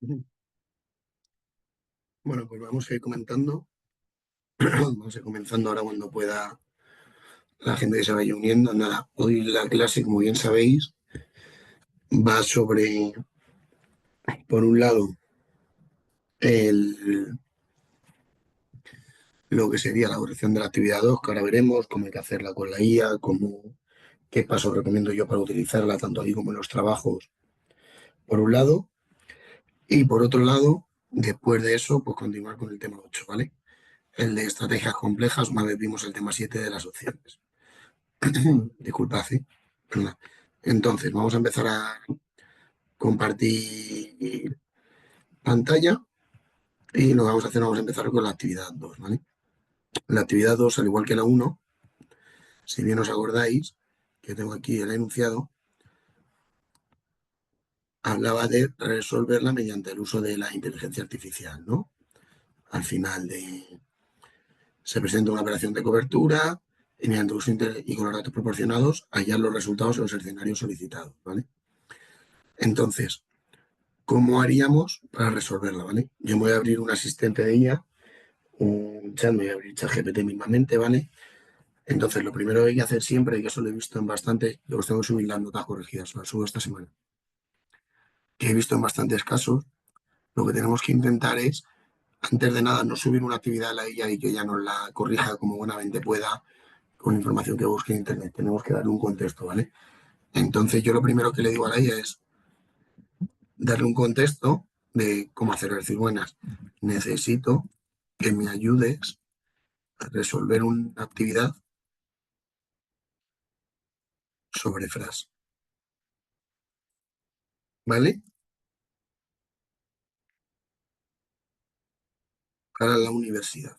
Ujú. Bueno, pues vamos a ir comentando. Vamos a ir comenzando ahora cuando pueda la gente que se vaya uniendo. Nada, hoy la clase, como bien sabéis, va sobre, por un lado, el- lo que sería la evolución de la actividad 2, que ahora veremos cómo hay que hacerla con la IA, qué pasos recomiendo yo para utilizarla, tanto aquí como en los trabajos, por un lado. Y por otro lado, después de eso, pues continuar con el tema 8, ¿vale? El de estrategias complejas, una vez vimos el tema 7 de las opciones. Disculpad, ¿sí? Perdona. Entonces, vamos a empezar a compartir pantalla y lo que vamos a hacer, vamos a empezar con la actividad 2, ¿vale? La actividad 2, al igual que la uno, si bien os acordáis, que tengo aquí el enunciado, hablaba de resolverla mediante el uso de la inteligencia artificial, ¿no? Al final se presenta una operación de cobertura y mediante uso y con los datos proporcionados hallar los resultados en los escenarios solicitados, ¿vale? Entonces, ¿cómo haríamos para resolverla, ¿vale? Yo me voy a abrir un asistente de IA, un chat, me voy a abrir ChatGPT mismamente, ¿vale? Entonces, lo primero que hay que hacer siempre, y eso lo he visto en bastante, yo os tengo que subir las notas corregidas, las subo esta semana, que he visto en bastantes casos, lo que tenemos que intentar es, antes de nada, no subir una actividad a la IA y que ella nos la corrija como buenamente pueda con información que busque en Internet. Tenemos que darle un contexto, ¿vale? Entonces, yo lo primero que le digo a la IA es darle un contexto de cómo hacerlo, decir, buenas, necesito que me ayudes a resolver una actividad sobre FRAS, ¿vale? Para la universidad.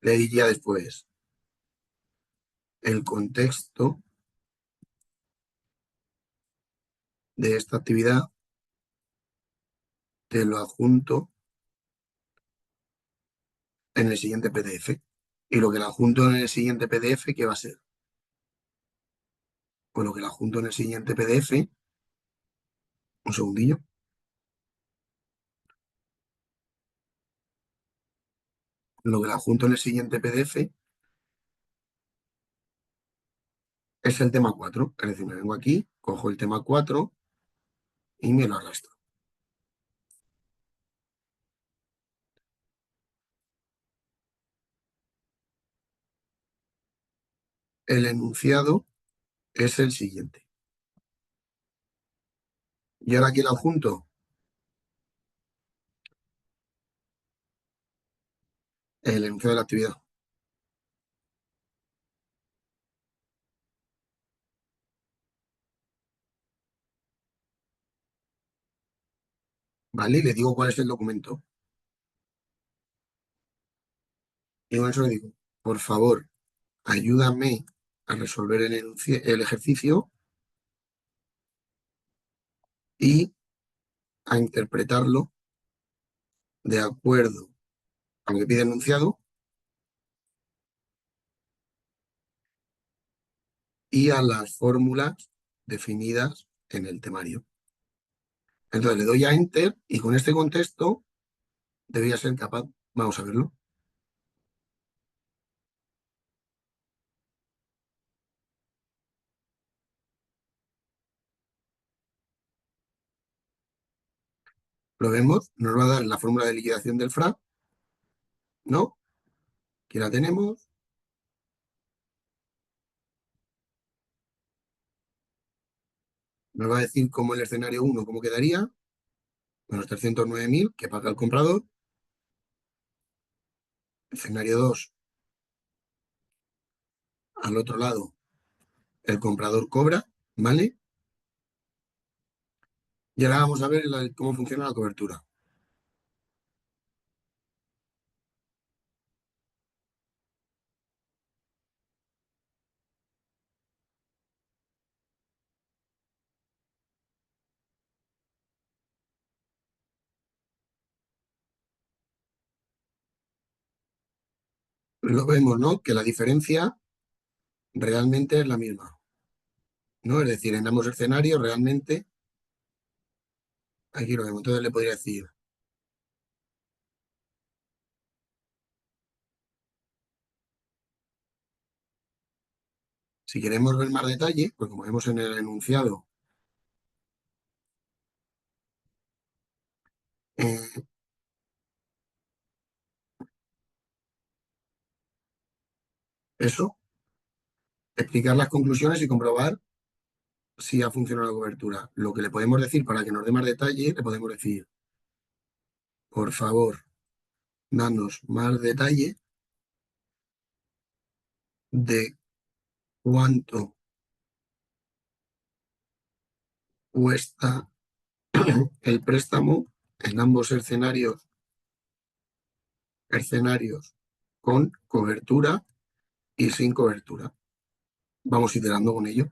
Le diría después el contexto de esta actividad, te lo adjunto en el siguiente PDF. Y lo que le adjunto en el siguiente PDF, ¿qué va a ser? Pues lo que le adjunto en el siguiente PDF, un segundillo, lo que le adjunto en el siguiente PDF es el tema 4. Es decir, me vengo aquí, cojo el tema 4 y me lo arrastro. El enunciado es el siguiente. Y ahora aquí lo adjunto, el enunciado de la actividad. ¿Vale? Y le digo cuál es el documento. Y con eso le digo, por favor, ayúdame a resolver el ejercicio y a interpretarlo de acuerdo a lo que pide el enunciado y a las fórmulas definidas en el temario. Entonces le doy a Enter y con este contexto debería ser capaz, vamos a verlo. Lo vemos, nos va a dar la fórmula de liquidación del FRA, ¿no? Aquí la tenemos. Nos va a decir cómo el escenario uno cómo quedaría, menos 309.000 que paga el comprador. Escenario 2 al otro lado, el comprador cobra, ¿vale? Y ahora vamos a ver cómo funciona la cobertura. Lo vemos, ¿no? Que la diferencia realmente es la misma, ¿no? Es decir, en ambos escenarios realmente Aquí lo vemos. Entonces le podría decir, si queremos ver más detalle, pues como vemos en el enunciado, eh, eso, explicar las conclusiones y comprobar si ha funcionado la cobertura. Lo que le podemos decir para que nos dé más detalle, le podemos decir, por favor, danos más detalle de cuánto cuesta el préstamo en ambos escenarios con cobertura y sin cobertura. Vamos iterando con ello.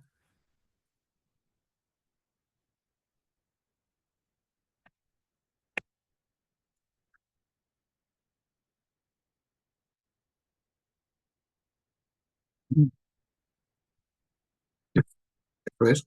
Pues,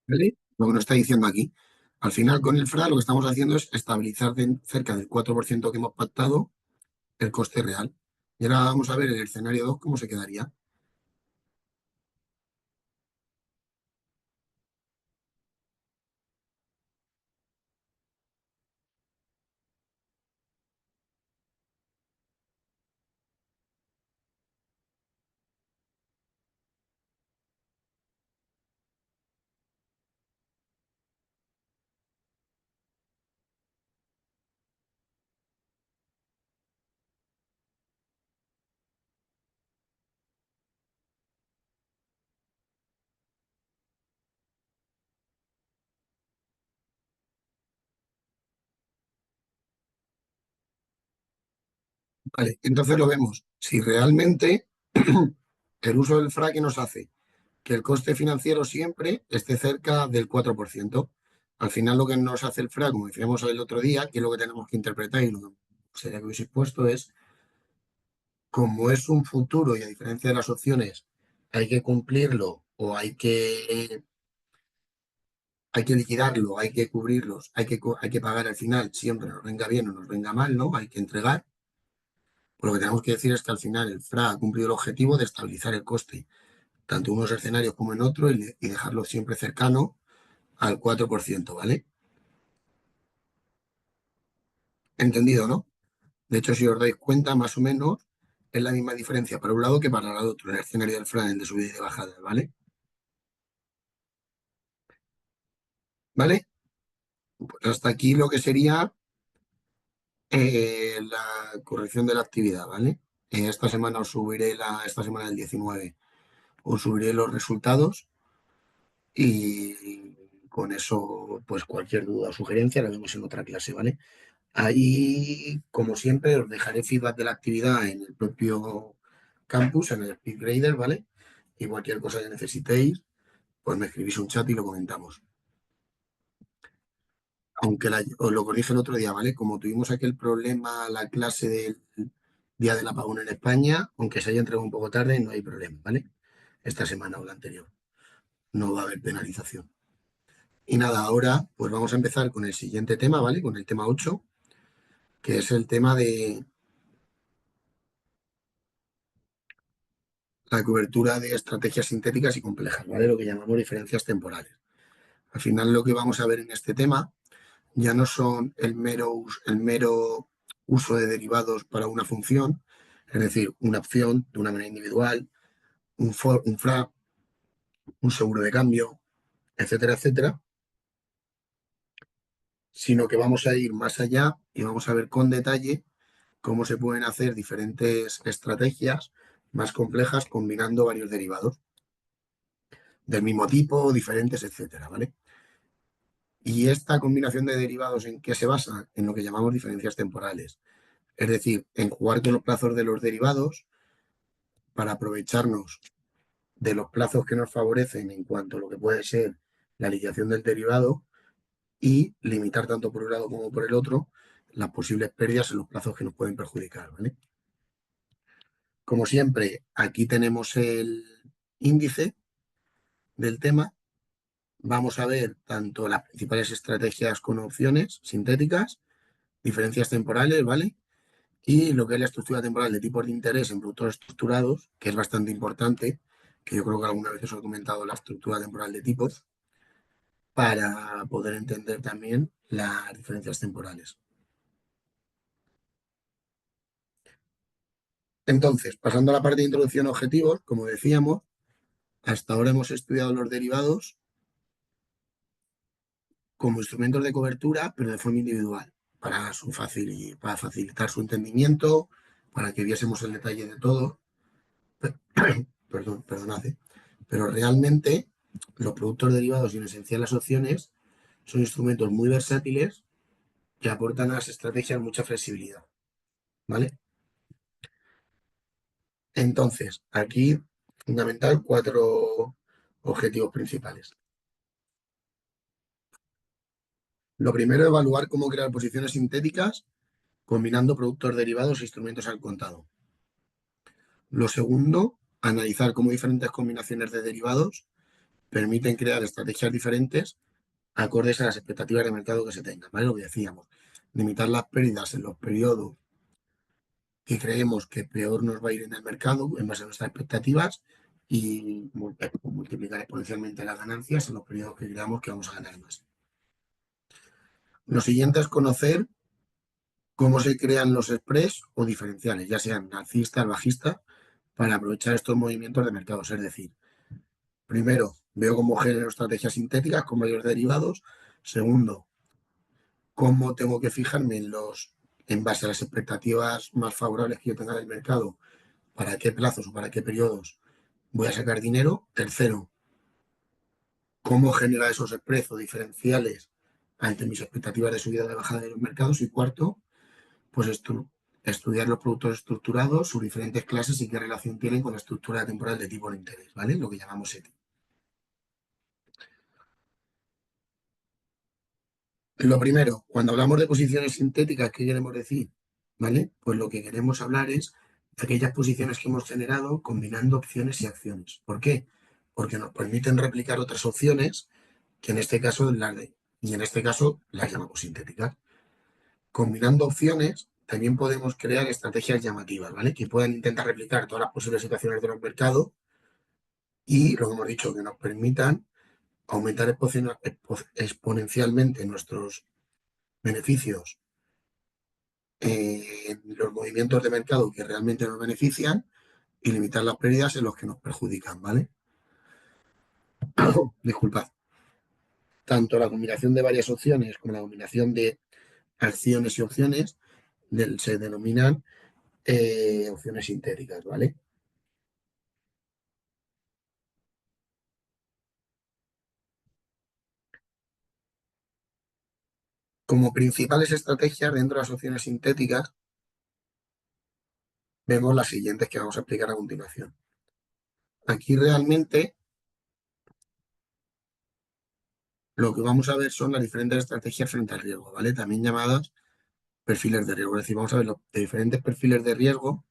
¿vale? Lo que nos está diciendo aquí. Al final, con el FRA lo que estamos haciendo es estabilizar cerca del 4% que hemos pactado el coste real. Y ahora vamos a ver el escenario 2 cómo se quedaría. Vale, entonces lo vemos. Si realmente el uso del FRA que nos hace que el coste financiero siempre esté cerca del 4%. Al final lo que nos hace el FRA, como decíamos el otro día, que es lo que tenemos que interpretar y lo que sería que hubiese puesto es, como es un futuro y a diferencia de las opciones, hay que cumplirlo o hay que liquidarlo, hay que cubrirlos, hay que pagar al final, siempre nos venga bien o nos venga mal, ¿no? Hay que entregar. Pues lo que tenemos que decir es que al final el FRA ha cumplido el objetivo de estabilizar el coste, tanto en unos escenarios como en otros, y dejarlo siempre cercano al 4%, ¿vale? Entendido, ¿no? De hecho, si os dais cuenta, más o menos es la misma diferencia para un lado que para el otro, en el escenario del Fran, de subida y de bajada, ¿vale? ¿Vale? Pues hasta aquí lo que sería la corrección de la actividad, ¿vale? Esta semana esta semana del 19, os subiré los resultados y con eso, pues cualquier duda o sugerencia la vemos en otra clase, ¿vale? Ahí, como siempre, os dejaré feedback de la actividad en el propio campus, en el SpeedGrader, ¿vale? Y cualquier cosa que necesitéis, pues me escribís un chat y lo comentamos. Aunque os lo corrige el otro día, ¿vale? Como tuvimos aquel problema, la clase del día del apagón en España, aunque se haya entregado un poco tarde, no hay problema, ¿vale? Esta semana o la anterior. No va a haber penalización. Y nada, ahora pues vamos a empezar con el siguiente tema, ¿vale? Con el tema 8, que es el tema la cobertura de estrategias sintéticas y complejas, ¿vale? Lo que llamamos diferencias temporales. Al final lo que vamos a ver en este tema ya no son el mero uso de derivados para una función, es decir, una opción de una manera individual, un FRA, un seguro de cambio, etcétera, etcétera, sino que vamos a ir más allá y vamos a ver con detalle cómo se pueden hacer diferentes estrategias más complejas combinando varios derivados del mismo tipo, diferentes, etcétera, ¿vale? Y esta combinación de derivados, ¿en qué se basa? En lo que llamamos diferencias temporales. Es decir, en jugar con los plazos de los derivados para aprovecharnos de los plazos que nos favorecen en cuanto a lo que puede ser la liquidación del derivado y limitar tanto por un lado como por el otro las posibles pérdidas en los plazos que nos pueden perjudicar, ¿vale? Como siempre, aquí tenemos el índice del tema. Vamos a ver tanto las principales estrategias con opciones sintéticas, diferencias temporales, ¿vale? Y lo que es la estructura temporal de tipos de interés en productos estructurados, que es bastante importante, que yo creo que alguna vez os he comentado la estructura temporal de tipos, para poder entender también las diferencias temporales. Entonces, pasando a la parte de introducción a objetivos, como decíamos, hasta ahora hemos estudiado los derivados como instrumentos de cobertura, pero de forma individual, para facilitar su entendimiento, para que viésemos el detalle de todo. Perdonad, pero realmente los productos derivados y en esencial las opciones son instrumentos muy versátiles que aportan a las estrategias mucha flexibilidad, ¿vale? Entonces, aquí, fundamental, cuatro objetivos principales. Lo primero, evaluar cómo crear posiciones sintéticas combinando productos derivados e instrumentos al contado. Lo segundo, analizar cómo diferentes combinaciones de derivados permiten crear estrategias diferentes acordes a las expectativas de mercado que se tengan, ¿vale? Lo que decíamos, limitar las pérdidas en los periodos que creemos que peor nos va a ir en el mercado en base a nuestras expectativas y multiplicar exponencialmente las ganancias en los periodos que creamos que vamos a ganar más. Lo siguiente es conocer cómo se crean los spreads o diferenciales, ya sean alcistas, bajistas, para aprovechar estos movimientos de mercados. Es decir, primero, veo cómo genero estrategias sintéticas con varios derivados. Segundo, cómo tengo que fijarme en base a las expectativas más favorables que yo tenga del mercado, para qué plazos o para qué periodos voy a sacar dinero. Tercero, cómo generar esos spreads o diferenciales ante mis expectativas de subida o de bajada de los mercados. Y cuarto, pues estudiar los productos estructurados, sus diferentes clases y qué relación tienen con la estructura temporal de tipo de interés, ¿vale? Lo que llamamos ETI. Lo primero, cuando hablamos de posiciones sintéticas, ¿qué queremos decir? ¿Vale? Pues lo que queremos hablar es de aquellas posiciones que hemos generado combinando opciones y acciones. ¿Por qué? Porque nos permiten replicar otras opciones que en este caso y en este caso las llamamos sintéticas. Combinando opciones, también podemos crear estrategias llamativas, ¿vale? Que puedan intentar replicar todas las posibles situaciones de los mercados y, lo que hemos dicho, que nos permitan aumentar exponencialmente nuestros beneficios en los movimientos de mercado que realmente nos benefician y limitar las pérdidas en los que nos perjudican, ¿vale? Disculpad. Tanto la combinación de varias opciones como la combinación de acciones y opciones se denominan opciones sintéticas, ¿vale? Como principales estrategias dentro de las opciones sintéticas, vemos las siguientes que vamos a explicar a continuación. Aquí realmente lo que vamos a ver son las diferentes estrategias frente al riesgo, ¿vale? También llamadas perfiles de riesgo. Es decir, vamos a ver los diferentes perfiles de riesgo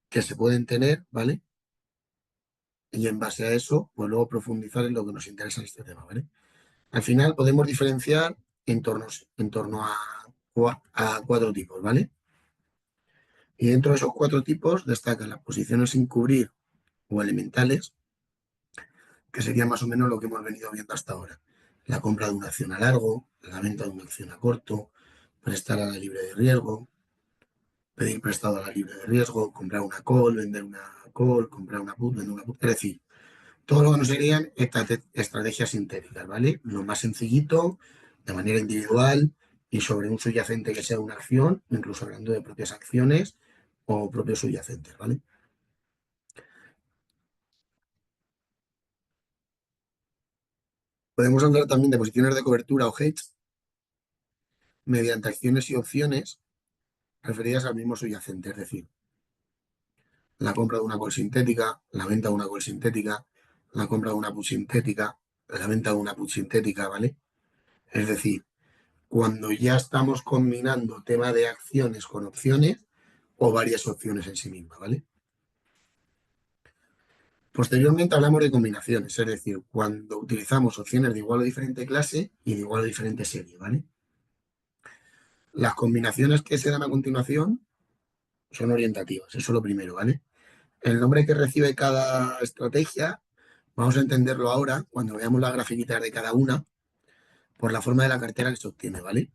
que se pueden tener, ¿vale? Y en base a eso, pues luego profundizar en lo que nos interesa en este tema, ¿vale? Al final podemos diferenciar en torno a cuatro tipos, ¿vale? Y dentro de esos cuatro tipos destacan las posiciones sin cubrir o elementales, que sería más o menos lo que hemos venido viendo hasta ahora. La compra de una acción a largo, la venta de una acción a corto, prestar a la libre de riesgo, pedir prestado a la libre de riesgo, comprar una call, vender una call, comprar una put, vender una put. Es decir, todo lo que no serían estrategias sintéticas, ¿vale? Lo más sencillito, de manera individual y sobre un subyacente que sea una acción, incluso hablando de propias acciones o propios subyacentes, ¿vale? Podemos hablar también de posiciones de cobertura o hedge mediante acciones y opciones referidas al mismo subyacente, es decir, la compra de una call sintética, la venta de una call sintética, la compra de una put sintética, la venta de una put sintética, ¿vale? Es decir, cuando ya estamos combinando tema de acciones con opciones o varias opciones en sí misma, ¿vale? Posteriormente hablamos de combinaciones, es decir, cuando utilizamos opciones de igual o diferente clase y de igual o diferente serie, ¿vale? Las combinaciones que se dan a continuación son orientativas, eso es lo primero, ¿vale? El nombre que recibe cada estrategia, vamos a entenderlo ahora cuando veamos las grafiquitas de cada una por la forma de la cartera que se obtiene, ¿vale?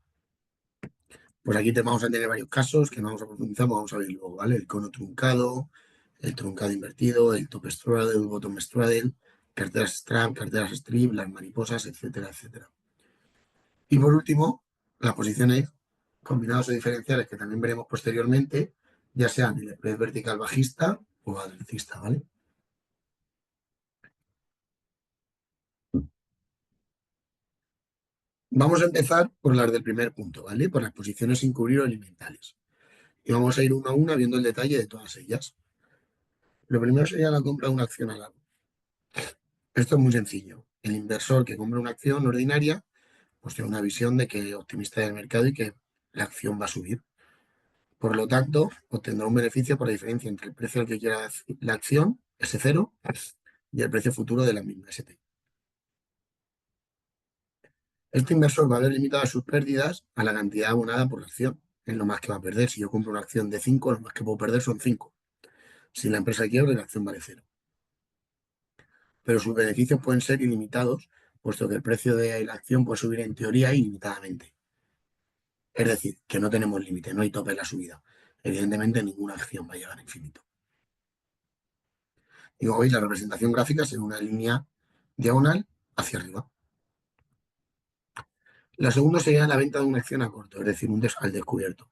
Pues aquí te vamos a tener varios casos que no vamos a profundizar, vamos a ver luego, ¿vale? El cono truncado, el truncado invertido, el top straddle, el bottom straddle, carteras strap, carteras strip, las mariposas, etcétera, etcétera. Y por último, las posiciones combinadas o diferenciales que también veremos posteriormente, ya sean el spread vertical bajista o alcista, ¿vale? Vamos a empezar por las del primer punto, ¿vale? Por las posiciones sin cubrir o elementales. Y vamos a ir una a una viendo el detalle de todas ellas. Lo primero sería la compra de una acción a largo. Esto es muy sencillo. El inversor que compra una acción ordinaria, pues tiene una visión de que optimista del mercado y que la acción va a subir. Por lo tanto, obtendrá un beneficio por la diferencia entre el precio al que quiera la acción, S0, y el precio futuro de la misma, ST. Este inversor va a ver limitadas sus pérdidas a la cantidad abonada por la acción. Es lo más que va a perder. Si yo compro una acción de 5, lo más que puedo perder son 5. Si la empresa quiebra, la acción vale cero. Pero sus beneficios pueden ser ilimitados, puesto que el precio de la acción puede subir en teoría ilimitadamente. Es decir, que no tenemos límite, no hay tope en la subida. Evidentemente, ninguna acción va a llegar a infinito. Y como veis, la representación gráfica es en una línea diagonal hacia arriba. La segunda sería la venta de una acción a corto, es decir, al descubierto.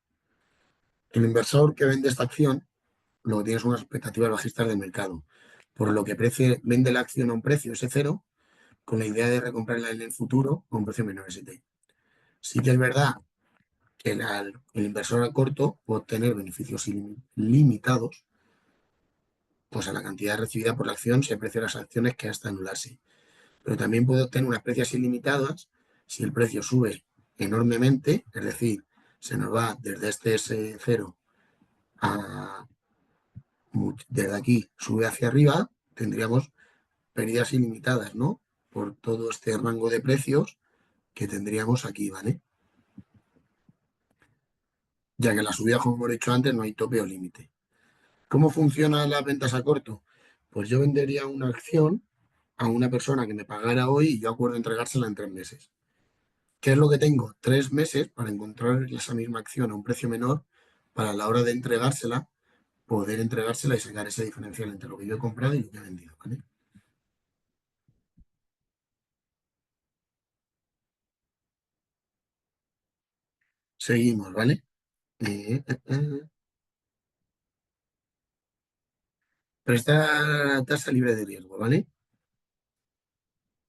El inversor que vende esta acción lo que tiene son unas expectativas bajistas del mercado, por lo que vende la acción a un precio S0 con la idea de recomprarla en el futuro a un precio menor ST. Sí que es verdad que el inversor a corto puede obtener beneficios limitados pues a la cantidad recibida por la acción si el precio de las acciones queda hasta anularse. Pero también puede obtener unas precios ilimitadas si el precio sube enormemente, es decir, se nos va desde este S0 a desde aquí sube hacia arriba, tendríamos pérdidas ilimitadas, ¿no? Por todo este rango de precios que tendríamos aquí, ¿vale? Ya que la subida, como hemos dicho antes, no hay tope o límite. ¿Cómo funcionan las ventas a corto? Pues yo vendería una acción a una persona que me pagara hoy y yo acuerdo entregársela en 3 meses. ¿Qué es lo que tengo? 3 meses para encontrar esa misma acción a un precio menor para a la hora de entregársela, poder entregársela y sacar ese diferencial entre lo que yo he comprado y lo que he vendido, ¿vale? Seguimos, ¿vale? Prestar tasa libre de riesgo, ¿vale?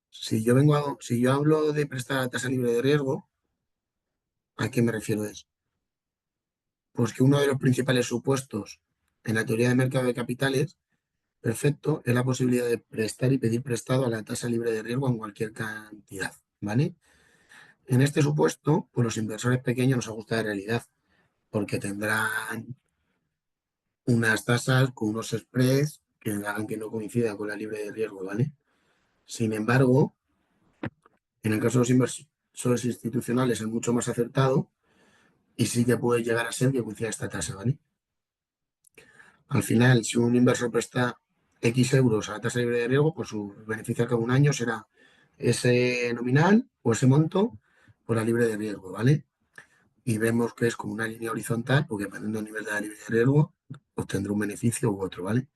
Si yo hablo de prestar tasa libre de riesgo, ¿a qué me refiero de eso? Pues que uno de los principales supuestos en la teoría de mercado de capitales, perfecto, es la posibilidad de prestar y pedir prestado a la tasa libre de riesgo en cualquier cantidad, ¿vale? En este supuesto, pues los inversores pequeños nos ajusta de realidad, porque tendrán unas tasas con unos spreads que hagan que no coincida con la libre de riesgo, ¿vale? Sin embargo, en el caso de los inversores institucionales es mucho más acertado y sí que puede llegar a ser que coincida esta tasa, ¿vale? Al final, si un inversor presta X euros a la tasa libre de riesgo, pues su beneficio al cabo de un año será ese nominal o ese monto por la libre de riesgo, ¿vale? Y vemos que es como una línea horizontal, porque dependiendo del nivel de la libre de riesgo, obtendrá un beneficio u otro, ¿vale?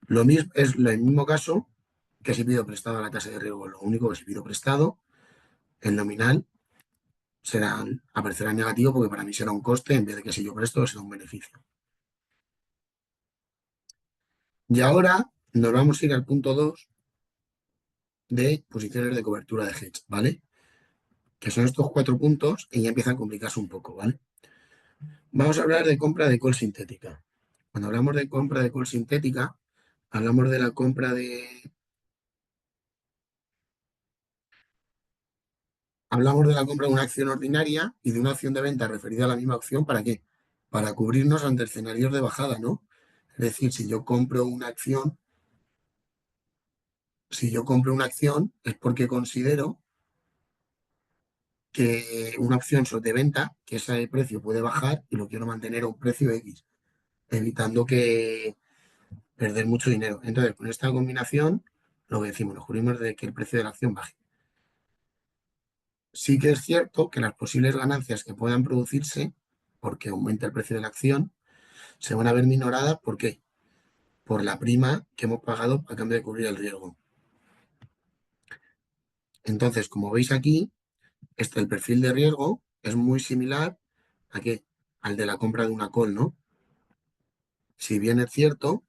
Lo mismo es el mismo caso que si pido prestado a la tasa de riesgo. Lo único que si pido prestado, el nominal aparecerá negativo porque para mí será un coste en vez de que si yo presto será un beneficio. Y ahora nos vamos a ir al punto 2 de posiciones de cobertura de hedge, ¿vale? Que son estos 4 puntos y ya empiezan a complicarse un poco, ¿vale? Vamos a hablar de compra de col sintética. Cuando hablamos de compra de col sintética, hablamos de la compra de una acción ordinaria y de una acción de venta referida a la misma acción. ¿Para qué? Para cubrirnos ante escenarios de bajada, ¿no? Es decir, si yo compro una acción es porque considero que una opción de venta, que ese precio puede bajar y lo quiero mantener a un precio X, evitando que perder mucho dinero. Entonces, con esta combinación, lo que decimos, nos cubrimos de que el precio de la acción baje. Sí que es cierto que las posibles ganancias que puedan producirse, porque aumenta el precio de la acción, se van a ver minoradas. ¿Por qué? Por la prima que hemos pagado a cambio de cubrir el riesgo. Entonces, como veis aquí, el perfil de riesgo es muy similar a qué? Al de la compra de una call, ¿no? Si bien es cierto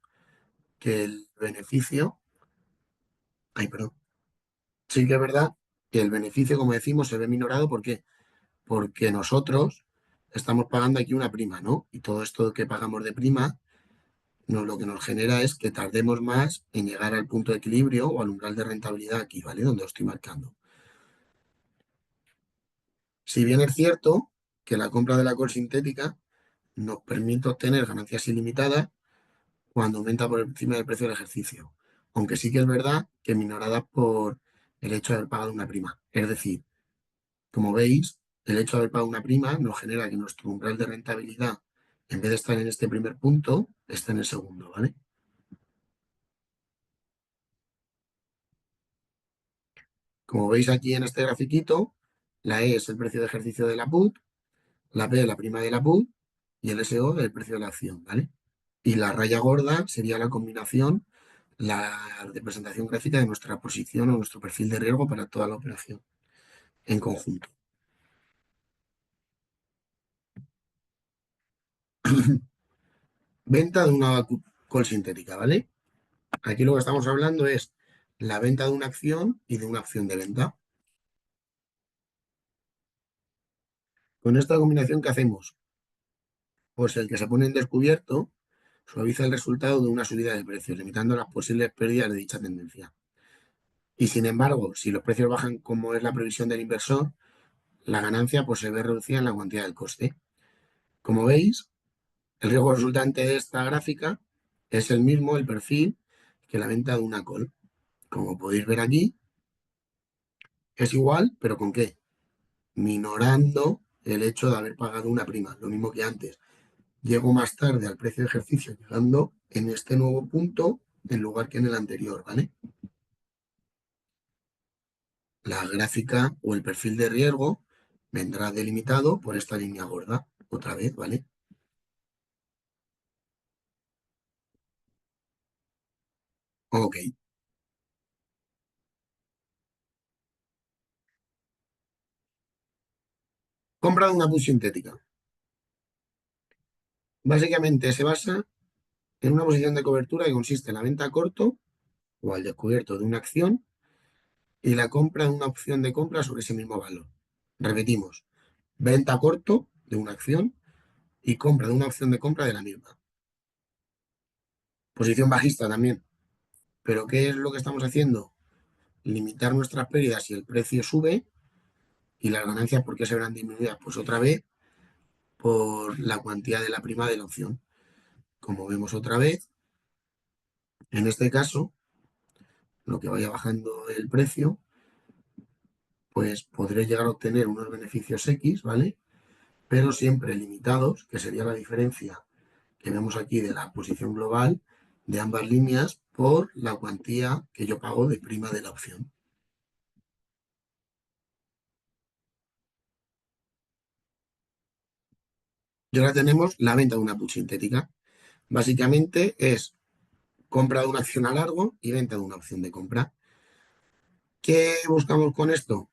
que el beneficio, ay, perdón, sí que es verdad que el beneficio, como decimos, se ve minorado. ¿Por qué? Porque nosotros estamos pagando aquí una prima, ¿no? Y todo esto que pagamos de prima, lo que nos genera es que tardemos más en llegar al punto de equilibrio o al umbral de rentabilidad aquí, ¿vale? Donde lo estoy marcando. Si bien es cierto que la compra de la col sintética nos permite obtener ganancias ilimitadas cuando aumenta por encima del precio del ejercicio, aunque sí que es verdad que minoradas por el hecho de haber pagado una prima. Es decir, como veis, el hecho de haber pagado una prima nos genera que nuestro umbral de rentabilidad, en vez de estar en este primer punto, está en el segundo, ¿vale? Como veis aquí en este grafiquito, la E es el precio de ejercicio de la put, la P es la prima de la put y el SO es el precio de la acción, ¿vale? Y la raya gorda sería la combinación, la representación gráfica de nuestra posición o nuestro perfil de riesgo para toda la operación en conjunto. Venta de una call sintética, ¿vale? Aquí lo que estamos hablando es la venta de una acción y de una acción de venta. Con esta combinación, ¿qué hacemos? Pues el que se pone en descubierto suaviza el resultado de una subida de precios, limitando las posibles pérdidas de dicha tendencia. Y sin embargo, si los precios bajan como es la previsión del inversor, la ganancia pues, se ve reducida en la cuantía del coste. Como veis, el riesgo resultante de esta gráfica es el mismo, el perfil, que la venta de una call. Como podéis ver aquí, es igual, pero ¿con qué? Minorando el hecho de haber pagado una prima, lo mismo que antes. Llego más tarde al precio de ejercicio, llegando en este nuevo punto en lugar que en el anterior, ¿vale? La gráfica o el perfil de riesgo vendrá delimitado por esta línea gorda, otra vez, ¿vale? Ok. Compra de una put sintética. Básicamente se basa en una posición de cobertura que consiste en la venta a corto o al descubierto de una acción y la compra de una opción de compra sobre ese mismo valor. Repetimos, venta a corto de una acción y compra de una opción de compra de la misma. Posición bajista también. Pero ¿qué es lo que estamos haciendo? Limitar nuestras pérdidas si el precio sube y las ganancias, ¿por qué se verán disminuidas? Pues otra vez por la cuantía de la prima de la opción. Como vemos otra vez, en este caso, lo que vaya bajando el precio, pues podré llegar a obtener unos beneficios X, ¿vale? Pero siempre limitados, que sería la diferencia que vemos aquí de la posición global de ambas líneas por la cuantía que yo pago de prima de la opción. Y ahora tenemos la venta de una put sintética. Básicamente es compra de una acción a largo y venta de una opción de compra. ¿Qué buscamos con esto?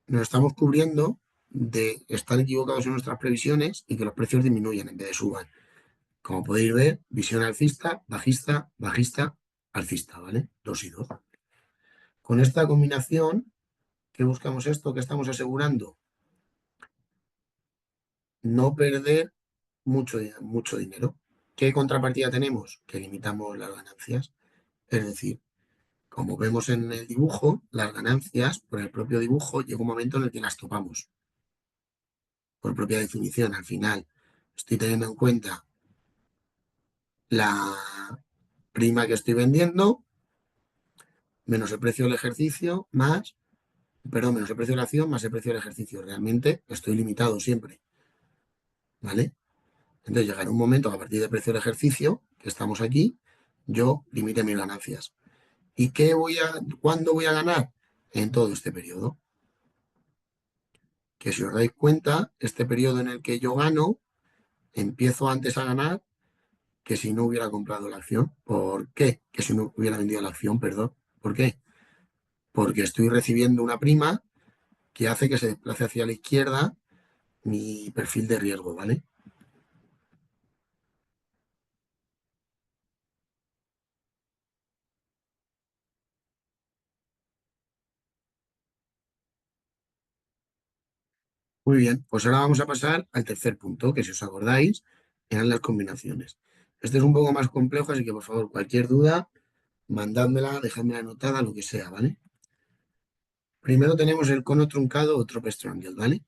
Nos estamos cubriendo de estar equivocados en nuestras previsiones y que los precios disminuyan en vez de suban. Como podéis ver, visión alcista, bajista, bajista, alcista, ¿vale? Dos y dos. Con esta combinación, ¿qué buscamos esto? ¿Qué estamos asegurando? No perder mucho dinero. ¿Qué contrapartida tenemos? Que limitamos las ganancias. Es decir, como vemos en el dibujo, las ganancias, por el propio dibujo, llega un momento en el que las topamos, por propia definición. Al final, estoy teniendo en cuenta la prima que estoy vendiendo, menos el precio del ejercicio, menos el precio de la acción, más el precio del ejercicio. Realmente estoy limitado siempre, ¿vale? Entonces llegará un momento que a partir del precio del ejercicio, que estamos aquí, yo limite mis ganancias. ¿Y cuándo voy a ganar? En todo este periodo. Que si os dais cuenta, este periodo en el que yo gano, empiezo antes a ganar que si no hubiera comprado la acción. ¿Por qué? Que si no hubiera vendido la acción, perdón. ¿Por qué? Porque estoy recibiendo una prima que hace que se desplace hacia la izquierda mi perfil de riesgo, ¿vale? Muy bien, pues ahora vamos a pasar al tercer punto, que si os acordáis, eran las combinaciones. Este es un poco más complejo, así que por favor, cualquier duda, mandádmela, dejádmela anotada, lo que sea, ¿vale? Primero tenemos el cono truncado o trope strangle, ¿vale?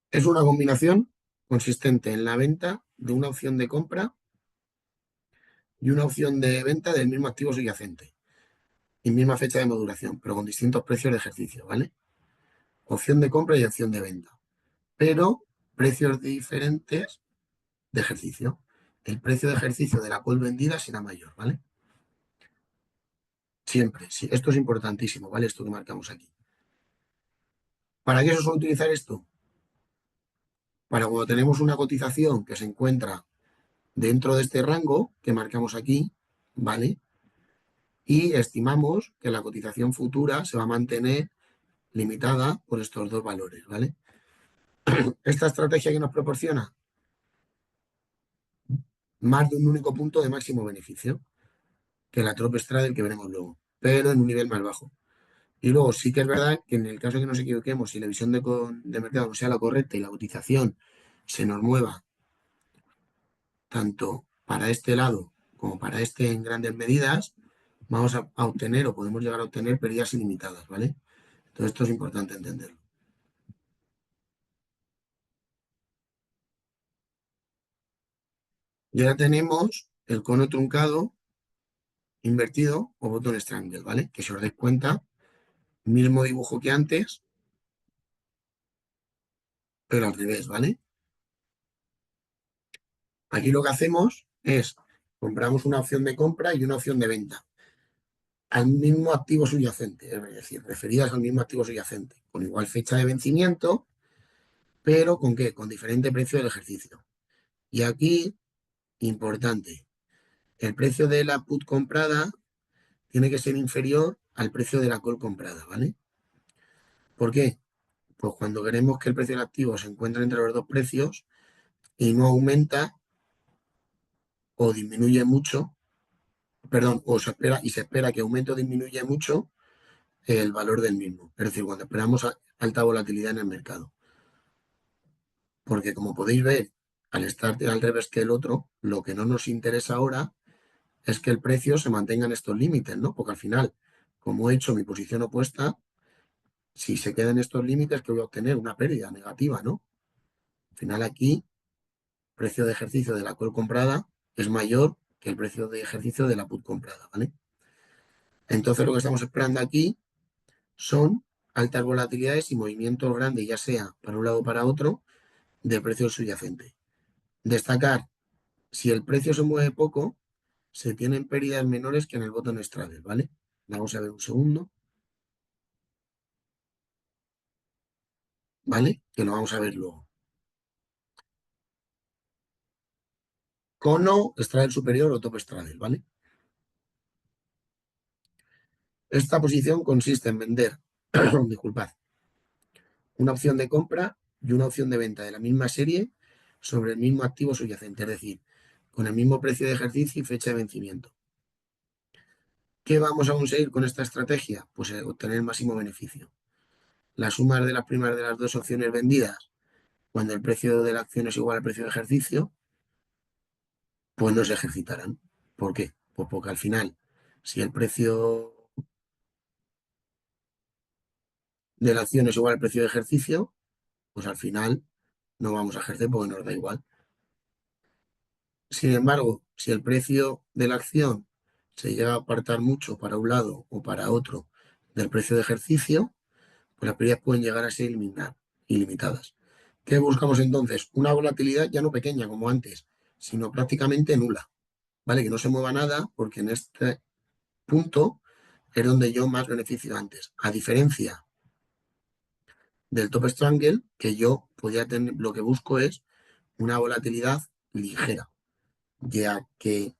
Es una combinación consistente en la venta de una opción de compra y una opción de venta del mismo activo subyacente y misma fecha de maduración, pero con distintos precios de ejercicio, ¿vale? Opción de compra y opción de venta, pero precios diferentes de ejercicio. El precio de ejercicio de la call vendida será mayor, ¿vale? Siempre, sí. Esto es importantísimo, ¿vale? Esto que marcamos aquí. ¿Para qué se suele utilizar esto? Para cuando tenemos una cotización que se encuentra dentro de este rango que marcamos aquí, ¿vale? Y estimamos que la cotización futura se va a mantener limitada por estos dos valores, ¿vale? Esta estrategia que nos proporciona más de un único punto de máximo beneficio que la Trop Straddle que veremos luego, pero en un nivel más bajo. Y luego sí que es verdad que en el caso de que nos equivoquemos, si la visión de mercado no sea la correcta y la cotización se nos mueva tanto para este lado como para este en grandes medidas, vamos a obtener o podemos llegar a obtener pérdidas ilimitadas, ¿vale? Entonces esto es importante entenderlo. Ya tenemos el cono truncado invertido o botón strangle, ¿vale? Que si os dais cuenta, mismo dibujo que antes, pero al revés, ¿vale? Aquí lo que hacemos es compramos una opción de compra y una opción de venta al mismo activo subyacente, es decir, referidas al mismo activo subyacente, con igual fecha de vencimiento, pero ¿con qué? Con diferente precio del ejercicio. Y aquí, importante, el precio de la put comprada tiene que ser inferior al precio de la call comprada, ¿vale? ¿Por qué? Pues cuando queremos que el precio del activo se encuentre entre los dos precios y no aumenta o disminuye mucho, perdón, se espera que aumente o disminuya mucho el valor del mismo. Es decir, cuando esperamos alta volatilidad en el mercado. Porque como podéis ver, al estar al revés que el otro, lo que no nos interesa ahora es que el precio se mantenga en estos límites, ¿no? Porque al final, como he hecho mi posición opuesta, si se queda en estos límites, que voy a obtener una pérdida negativa, ¿no? Al final aquí, precio de ejercicio de la call comprada es mayor que el precio de ejercicio de la put comprada, ¿vale? Entonces lo que estamos esperando aquí son altas volatilidades y movimientos grandes, ya sea para un lado o para otro, del precio subyacente. Destacar, si el precio se mueve poco, se tienen pérdidas menores que en el bottom straddle, ¿vale? Vamos a ver un segundo, ¿vale? Que lo vamos a ver luego. Cono, straddle superior o top straddle, ¿vale? Esta posición consiste en vender, disculpad, una opción de compra y una opción de venta de la misma serie sobre el mismo activo subyacente, es decir, con el mismo precio de ejercicio y fecha de vencimiento. ¿Qué vamos a conseguir con esta estrategia? Pues obtener el máximo beneficio. Las sumas de las primas de las dos opciones vendidas, cuando el precio de la acción es igual al precio de ejercicio, pues no se ejercitarán. ¿Por qué? Pues porque al final, si el precio de la acción es igual al precio de ejercicio, pues al final no vamos a ejercer porque nos da igual. Sin embargo, si el precio de la acción se llega a apartar mucho para un lado o para otro del precio de ejercicio, pues las pérdidas pueden llegar a ser ilimitadas. ¿Qué buscamos entonces? Una volatilidad ya no pequeña como antes, sino prácticamente nula, ¿vale? Que no se mueva nada porque en este punto es donde yo más beneficio antes. A diferencia del top strangle, que yo podía tener, lo que busco es una volatilidad ligera, ya que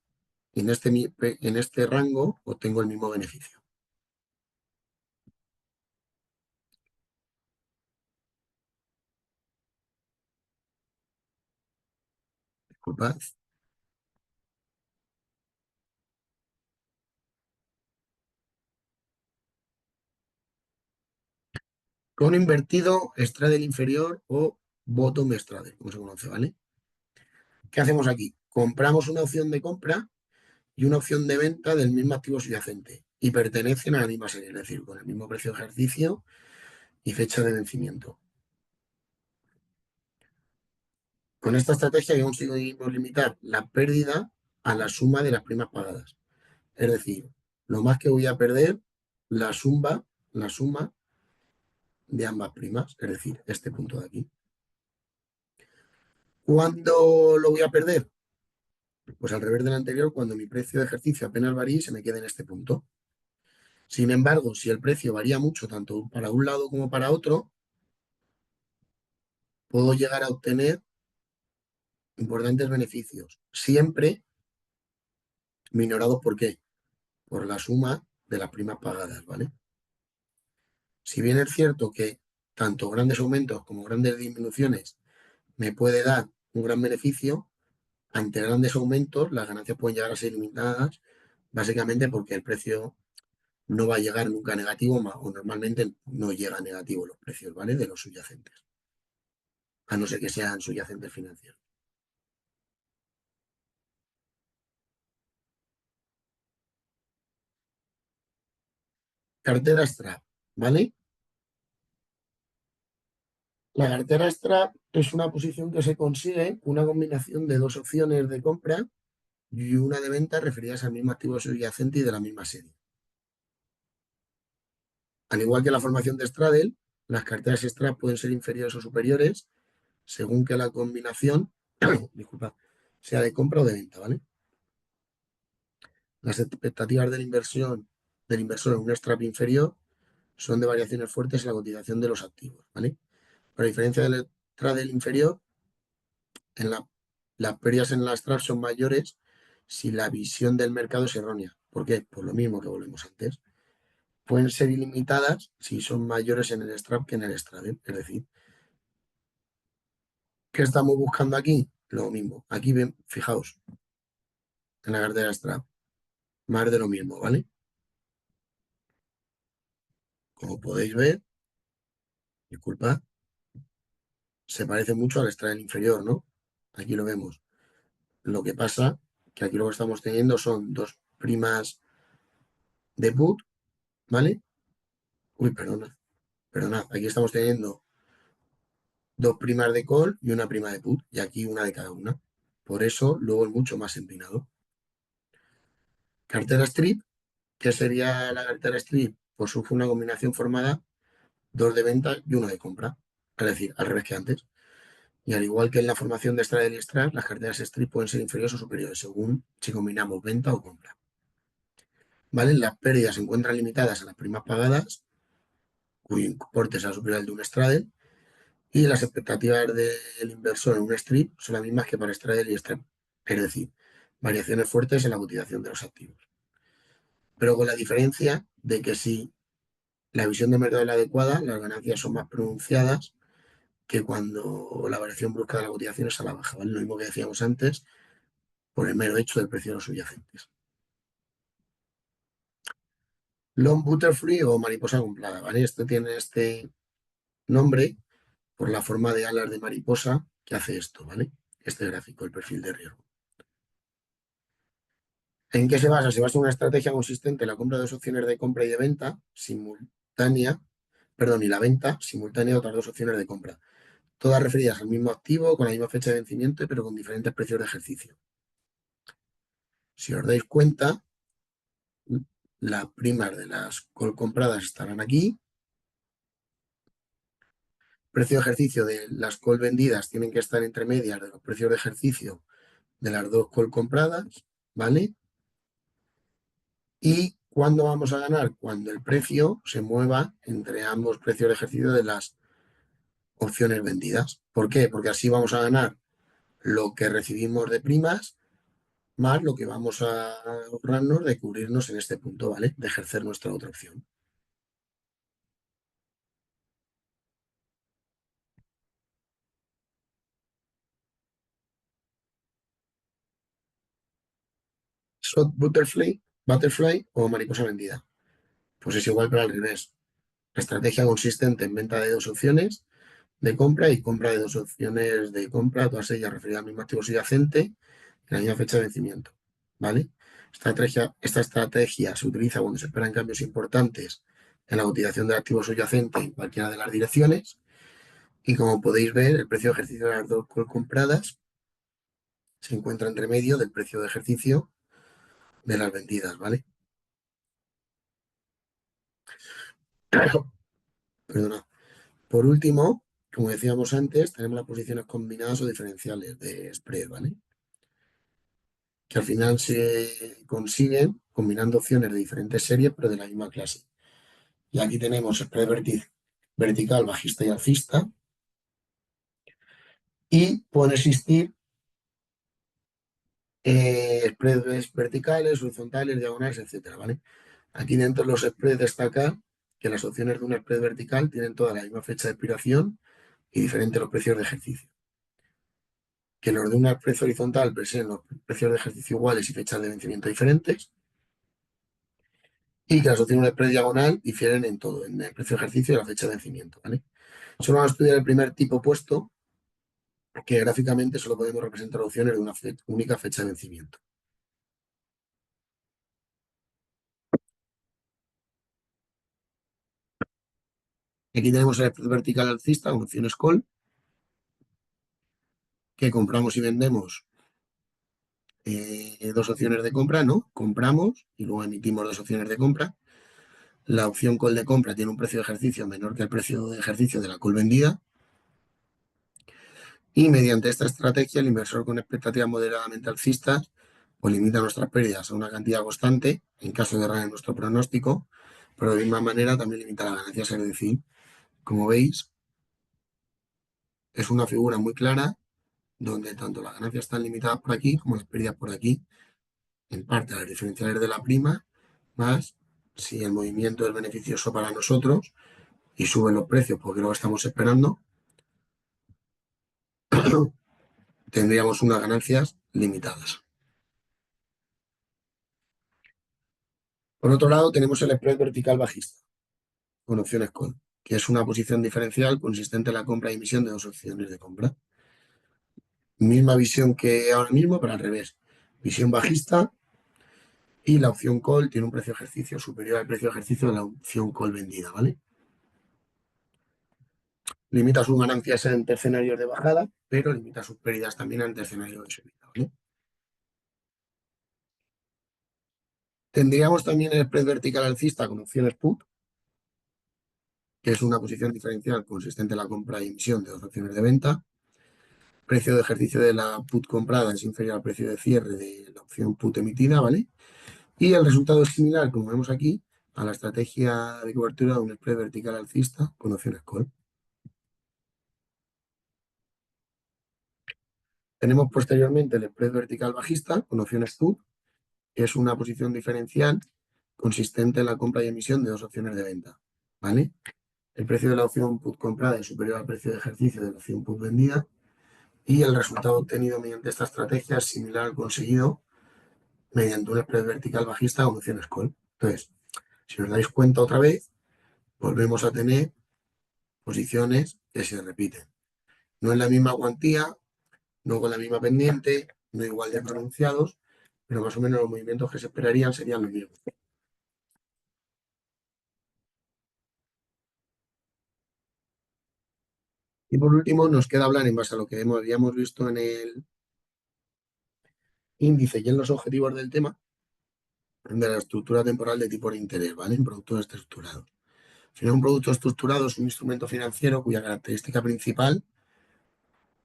en este rango obtengo el mismo beneficio. Disculpad. Con invertido, straddle inferior o bottom straddle, como se conoce, ¿vale? ¿Qué hacemos aquí? Compramos una opción de compra y una opción de venta del mismo activo subyacente y pertenecen a la misma serie, es decir, con el mismo precio de ejercicio y fecha de vencimiento. Con esta estrategia conseguimos limitar la pérdida a la suma de las primas pagadas. Es decir, lo más que voy a perder, la suma de ambas primas, es decir, este punto de aquí. ¿Cuándo lo voy a perder? Pues al revés del anterior, cuando mi precio de ejercicio apenas varía y se me quede en este punto. Sin embargo, si el precio varía mucho, tanto para un lado como para otro, puedo llegar a obtener importantes beneficios, siempre minorados ¿por qué? Por la suma de las primas pagadas, ¿vale? Si bien es cierto que tanto grandes aumentos como grandes disminuciones me puede dar un gran beneficio, ante grandes aumentos las ganancias pueden llegar a ser limitadas, básicamente porque el precio no va a llegar nunca a negativo o normalmente no llega a negativo los precios, ¿vale? De los subyacentes, a no ser que sean subyacentes financieros. Cartera Strap, ¿vale? La cartera Strap es una posición que se consigue con una combinación de dos opciones de compra y una de venta referidas al mismo activo subyacente y de la misma serie. Al igual que la formación de straddle, las carteras Strap pueden ser inferiores o superiores según que la combinación, disculpa, sea de compra o de venta, ¿vale? Las expectativas del inversor en un strap inferior son de variaciones fuertes en la cotización de los activos, ¿vale? Pero a diferencia del straddle inferior, en las pérdidas en las strap son mayores si la visión del mercado es errónea. ¿Por qué? Por lo mismo que volvemos antes. Pueden ser ilimitadas si son mayores en el strap que en el straddle. Es decir, ¿qué estamos buscando aquí? Lo mismo. Aquí ven, fijaos, en la cartera strap, más de lo mismo, ¿vale? Como podéis ver, disculpad, se parece mucho al straddle inferior, ¿no? Aquí lo vemos. Lo que pasa que aquí lo que estamos teniendo son dos primas de put, ¿vale? Uy, perdona, aquí estamos teniendo dos primas de call y una prima de put, y aquí una de cada una. Por eso luego es mucho más empinado. Cartera strip, ¿qué sería la cartera strip? Pues fue una combinación formada dos de venta y uno de compra. Es decir, al revés que antes. Y al igual que en la formación de straddle y strike, las carteras strip pueden ser inferiores o superiores según si combinamos venta o compra. ¿Vale? Las pérdidas se encuentran limitadas a las primas pagadas, cuyo importe sea superior al de un straddle, y las expectativas del inversor en un strip son las mismas que para straddle y strike. Es decir, variaciones fuertes en la cotización de los activos. Pero con la diferencia de que si la visión de mercado es la adecuada, las ganancias son más pronunciadas que cuando la variación brusca de la cotización es a la baja, ¿vale? Lo mismo que decíamos antes, por el mero hecho del precio de los subyacentes. Long butterfly o mariposa comprada, ¿vale? Esto tiene este nombre por la forma de alas de mariposa que hace esto, ¿vale? Este gráfico, el perfil de riesgo. ¿En qué se basa? Se basa en una estrategia consistente en la compra de dos opciones de compra y de venta simultánea, perdón, y la venta simultánea de otras dos opciones de compra, todas referidas al mismo activo, con la misma fecha de vencimiento, pero con diferentes precios de ejercicio. Si os dais cuenta, las primas de las call compradas estarán aquí. Precio de ejercicio de las call vendidas tienen que estar entre medias de los precios de ejercicio de las dos call compradas, ¿vale? ¿Y cuándo vamos a ganar? Cuando el precio se mueva entre ambos precios de ejercicio de las opciones vendidas. ¿Por qué? Porque así vamos a ganar lo que recibimos de primas más lo que vamos a ahorrarnos de cubrirnos en este punto, ¿vale? De ejercer nuestra otra opción. Shot butterfly o mariposa vendida. Pues es igual pero al revés. La estrategia consistente en venta de dos opciones de compra y compra de dos opciones de compra, todas ellas referidas al mismo activo subyacente en la misma fecha de vencimiento. ¿Vale? Esta estrategia se utiliza cuando se esperan cambios importantes en la utilización del activo subyacente en cualquiera de las direcciones. Y como podéis ver, el precio de ejercicio de las dos compradas se encuentra entre medio del precio de ejercicio de las vendidas, ¿vale? Perdona. Por último, como decíamos antes, tenemos las posiciones combinadas o diferenciales de spread, ¿vale? Que al final se consiguen combinando opciones de diferentes series, pero de la misma clase. Y aquí tenemos spread vertical, bajista y alcista, y pueden existir spreads verticales, horizontales, diagonales, etcétera, ¿vale? Aquí dentro de los spreads destaca que las opciones de un spread vertical tienen toda la misma fecha de expiración y diferentes los precios de ejercicio. Que los de un spread horizontal presenten los precios de ejercicio iguales y fechas de vencimiento diferentes, y que las opciones de spread diagonal difieren en todo, en el precio de ejercicio y la fecha de vencimiento, ¿vale? Solo vamos a estudiar el primer tipo opuesto, que gráficamente solo podemos representar opciones de una única fecha de vencimiento. Aquí tenemos el spread vertical alcista con opciones call, que compramos y vendemos dos opciones de compra, ¿no? Compramos y luego emitimos dos opciones de compra. La opción call de compra tiene un precio de ejercicio menor que el precio de ejercicio de la call vendida. Y mediante esta estrategia, el inversor con expectativas moderadamente alcistas pues limita nuestras pérdidas a una cantidad constante en caso de errar en nuestro pronóstico, pero de misma manera también limita las ganancias. Es decir, como veis, es una figura muy clara donde tanto las ganancias están limitadas por aquí como las pérdidas por aquí, en parte a las diferenciales de la prima, más si el movimiento es beneficioso para nosotros y suben los precios porque lo estamos esperando, tendríamos unas ganancias limitadas. Por otro lado, tenemos el spread vertical bajista, con opciones call, que es una posición diferencial consistente en la compra y emisión de dos opciones de compra. Misma visión que ahora mismo, pero al revés. Visión bajista y la opción call tiene un precio de ejercicio superior al precio de ejercicio de la opción call vendida, ¿vale? Limita sus ganancias ante escenarios de bajada, pero limita sus pérdidas también ante escenarios de subida, ¿vale? Tendríamos también el spread vertical alcista con opciones put, que es una posición diferencial consistente en la compra y emisión de dos opciones de venta. Precio de ejercicio de la put comprada es inferior al precio de cierre de la opción put emitida, ¿vale? Y el resultado es similar, como vemos aquí, a la estrategia de cobertura de un spread vertical alcista con opciones call. Tenemos posteriormente el spread vertical bajista con opciones put, que es una posición diferencial consistente en la compra y emisión de dos opciones de venta, ¿vale? El precio de la opción put comprada es superior al precio de ejercicio de la opción put vendida y el resultado obtenido mediante esta estrategia es similar al conseguido mediante un spread vertical bajista con opciones call. Entonces, si os dais cuenta otra vez, volvemos a tener posiciones que se repiten. No en la misma cuantía, no con la misma pendiente, no igual de pronunciados, pero más o menos los movimientos que se esperarían serían los mismos. Y por último, nos queda hablar en base a lo que habíamos visto en el índice y en los objetivos del tema, de la estructura temporal de tipo de interés, ¿vale? En productos estructurados. Al final, un producto estructurado es un instrumento financiero cuya característica principal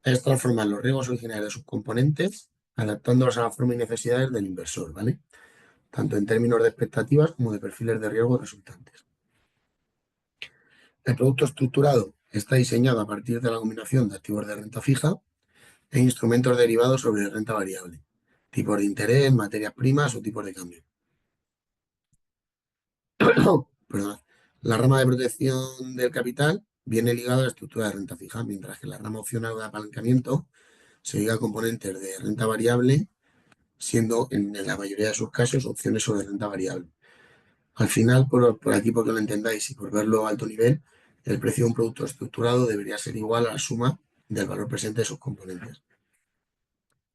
es transformar los riesgos originarios de sus componentes, adaptándolos a la forma y necesidades del inversor, ¿vale? Tanto en términos de expectativas como de perfiles de riesgo resultantes. El producto estructurado está diseñado a partir de la combinación de activos de renta fija e instrumentos derivados sobre renta variable, tipos de interés, materias primas o tipos de cambio. Perdón. La rama de protección del capital viene ligada a la estructura de renta fija, mientras que la rama opcional de apalancamiento se liga a componentes de renta variable, siendo en la mayoría de sus casos opciones sobre renta variable. Al final, por aquí, porque lo entendáis y por verlo a alto nivel, el precio de un producto estructurado debería ser igual a la suma del valor presente de sus componentes.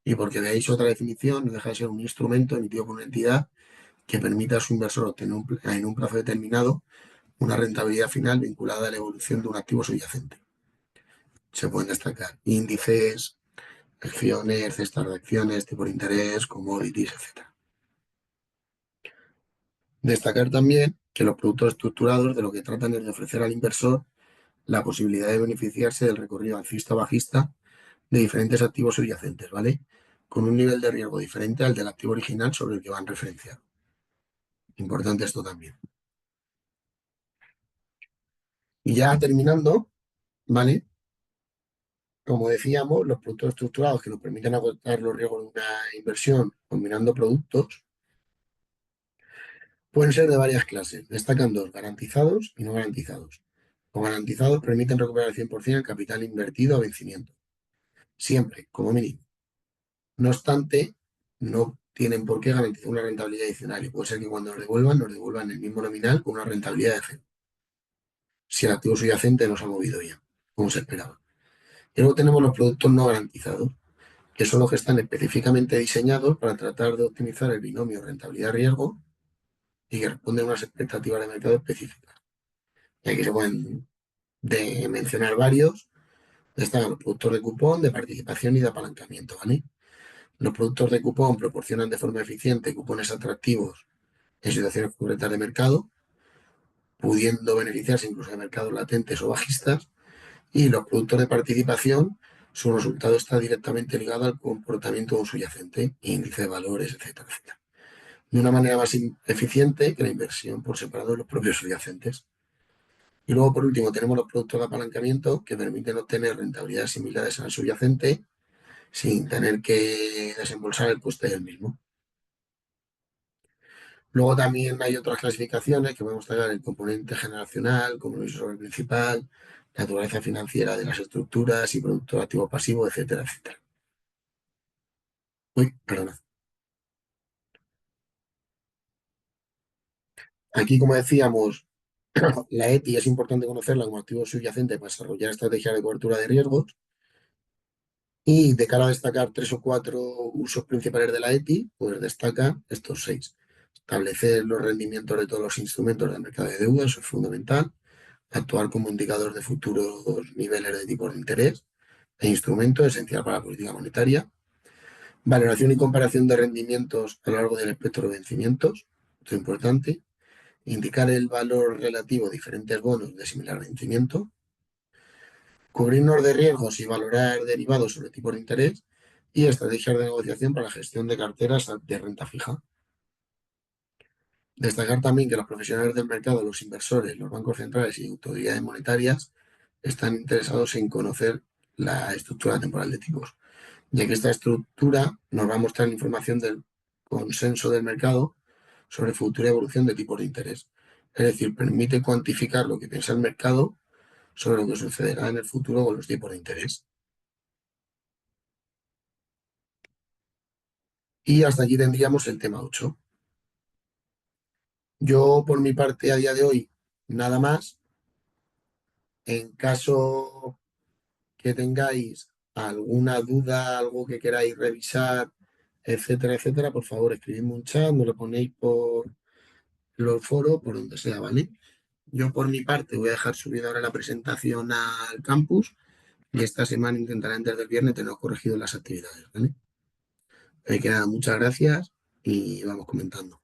Y porque veáis otra definición, no deja de ser un instrumento emitido por una entidad que permita a su inversor obtener en un plazo determinado una rentabilidad final vinculada a la evolución de un activo subyacente. Se pueden destacar índices, acciones, cestas de acciones, tipo de interés, commodities, etc. Destacar también que los productos estructurados de lo que tratan es de ofrecer al inversor la posibilidad de beneficiarse del recorrido alcista o bajista de diferentes activos subyacentes, ¿vale? Con un nivel de riesgo diferente al del activo original sobre el que van referenciados. Importante esto también. Y ya terminando, ¿vale? Como decíamos, los productos estructurados que nos permiten agotar los riesgos de una inversión combinando productos pueden ser de varias clases. Destacan dos, garantizados y no garantizados. Los garantizados permiten recuperar al 100% el capital invertido a vencimiento. Siempre, como mínimo. No obstante, no tienen por qué garantizar una rentabilidad adicional y puede ser que cuando nos devuelvan el mismo nominal con una rentabilidad de cero, si el activo subyacente no se ha movido ya, como se esperaba. Y luego tenemos los productos no garantizados, que son los que están específicamente diseñados para tratar de optimizar el binomio rentabilidad-riesgo y que responden a unas expectativas de mercado específicas. Y aquí se pueden mencionar varios. Están los productos de cupón, de participación y de apalancamiento, ¿vale? Los productos de cupón proporcionan de forma eficiente cupones atractivos en situaciones concretas de mercado, pudiendo beneficiarse incluso de mercados latentes o bajistas, y los productos de participación, su resultado está directamente ligado al comportamiento de un subyacente, índice de valores, etcétera, etcétera, de una manera más eficiente que la inversión por separado de los propios subyacentes. Y luego, por último, tenemos los productos de apalancamiento que permiten obtener rentabilidades similares al subyacente sin tener que desembolsar el coste del mismo. Luego también hay otras clasificaciones que podemos tener el componente generacional, compromiso sobre el principal, naturaleza financiera de las estructuras y producto activo pasivo, etcétera, etcétera. Uy, perdona. Aquí, como decíamos, la ETI es importante conocerla como activo subyacente para desarrollar estrategias de cobertura de riesgos. Y de cara a destacar tres o cuatro usos principales de la ETI, pues destaca estos seis. Establecer los rendimientos de todos los instrumentos del mercado de deuda, eso es fundamental. Actuar como indicador de futuros niveles de tipos de interés e instrumento esencial para la política monetaria. Valoración y comparación de rendimientos a lo largo del espectro de vencimientos, esto es importante. indicar el valor relativo de diferentes bonos de similar vencimiento, cubrirnos de riesgos y valorar derivados sobre tipos de interés y estrategias de negociación para la gestión de carteras de renta fija. Destacar también que los profesionales del mercado, los inversores, los bancos centrales y autoridades monetarias están interesados en conocer la estructura temporal de tipos, ya que esta estructura nos va a mostrar información del consenso del mercado sobre futura evolución de tipos de interés. Es decir, permite cuantificar lo que piensa el mercado sobre lo que sucederá en el futuro con los tipos de interés. Y hasta aquí tendríamos el tema 8. Yo, por mi parte, a día de hoy, nada más. En caso que tengáis alguna duda, algo que queráis revisar, etcétera, etcétera, por favor, escribidme un chat, me lo ponéis por los foros, por donde sea, ¿vale? Yo, por mi parte, voy a dejar subida ahora la presentación al campus y esta semana intentaré antes del viernes tener corregido las actividades, ¿vale? Que nada, muchas gracias y vamos comentando.